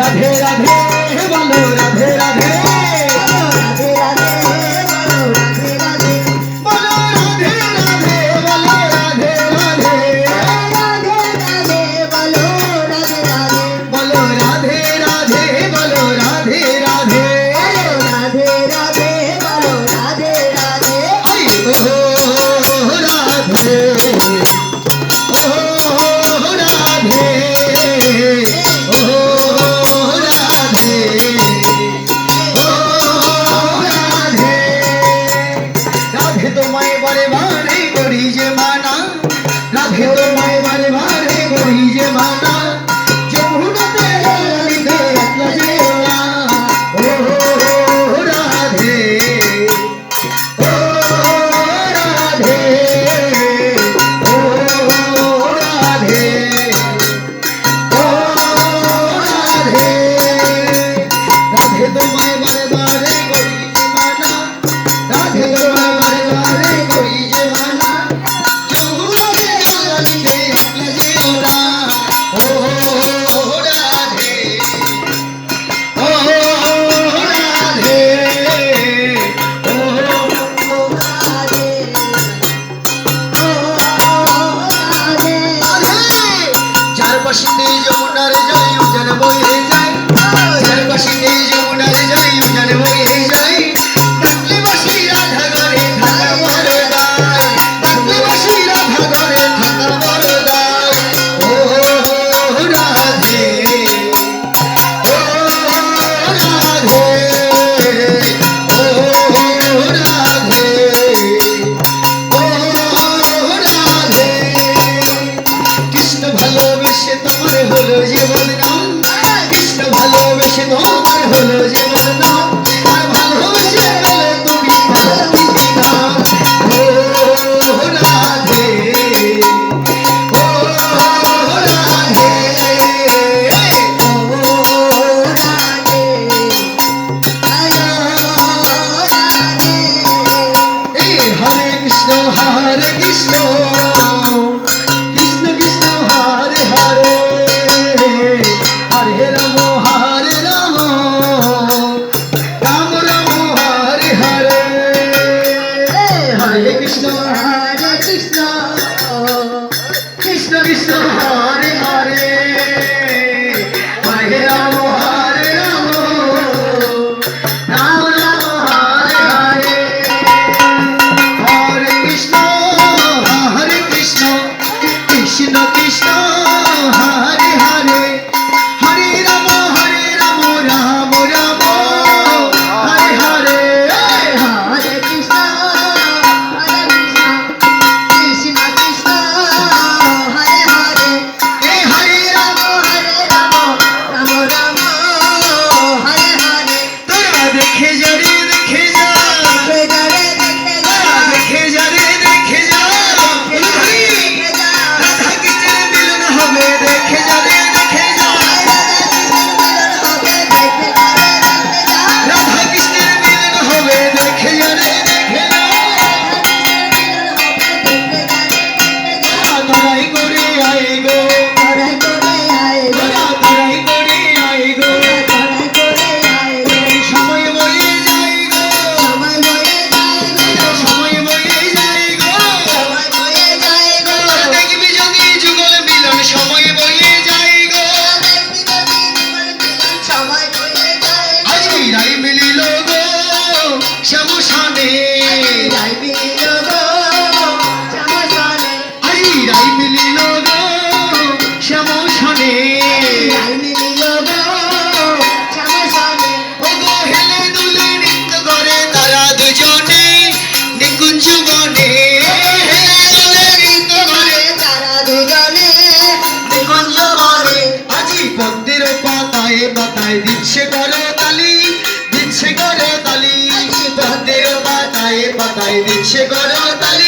রাধে রাধে বলো রাধে রাধে রাধে রাধে বলো রাধে রাধে বলো রাধে রাধে বলো রাধে রাধে রাধে রাধে বলো রাধে রাধে বলো রাধে রাধে বলো রাধে রাধে রাধে রাধে বলো রাধে রাধে আরে ও রাধে ও রাধে ও রাধে ও রাধে রাধে তোমায় বারে বারে করি যে মানা রাধে তোমায় বারে বারে করি যে মানা যমুনাতে নদীতে একলা যেও না ও রাধে ও রাধে ও রাধে ও রাধে রাধে তোমায় বারে বারে করি যে মানা রাধে তোমায় বারে বারে করি যে মানা যমুনাতে নদীতে একলা যেও না ও রাধে ও রাধে ও রাধে যার পাশে যমুনার যাই উজান বয়ে যায় যার পাশে যমুনার যাই উজান বয়ে যায় ডাকলে বাসি রাধা ঘরে থাকা বড় দায় ডাকলে বাসি রাধা ঘরে থাকা বড় দায় ও রাধে ও রাধে ও রাধে ও রাধে কৃষ্ণ ভালোবেসে তোমার হলো জীবন নাম কৃষ্ণ ভালোবেসে তোমার হলো জীবন নাম আর ভালোবেসে বলে তুমি পার্বতী নাম ও রাধে ও রাধে এই হরে কৃষ্ণ কৃষ্ণ কৃষ্ণ হরে হরে হরে রাম রাম রাম হরে হরে হরে কৃষ্ণ কৃষ্ণ কৃষ্ণ কৃষ্ণ হরে হরে হরে রাম রাম রাম হরে হরে হরে কৃষ্ণ কৃষ্ণ কৃষ্ণ হরে হরে হরে রাম রাম রাম হরে হরে হরে কৃষ্ণ কৃষ্ণ কৃষ্ণ হরে হরে এ হরে রাম রাম রাম হরে হরে তোরা দেখে যা রে দেখে যা দেখে যা রে দেখে যা দেখে যা রে দেখে যা দেখে যা রাধা কৃষ্ণের মিলন হবে দেখে যা রে দেখে যা রাধা কৃষ্ণের মিলন হবে দেখে যা রে দেখে যা তোরাই করে আয় গো তোরাই করে আয় গো সময় বয়ে যাই গো সময় বয়ে যাই গো দেখবি যদি যুগল মিলন সময় বয়ে যাই গো আজি রাই মিলিল গো শ্যামসানে আজি রাই মিলিল গো শ্যামসানে ও গো হেলে দুলে নৃত্য করে তারা দুজনে নিকুঞ্জ বনে হেলে দুলে নৃত্য করে আজি পদ্মের পাতায় পাতায় দিচ্ছে করো তালি পদ্মের পাতায় পাতায় দিচ্ছে করো তালি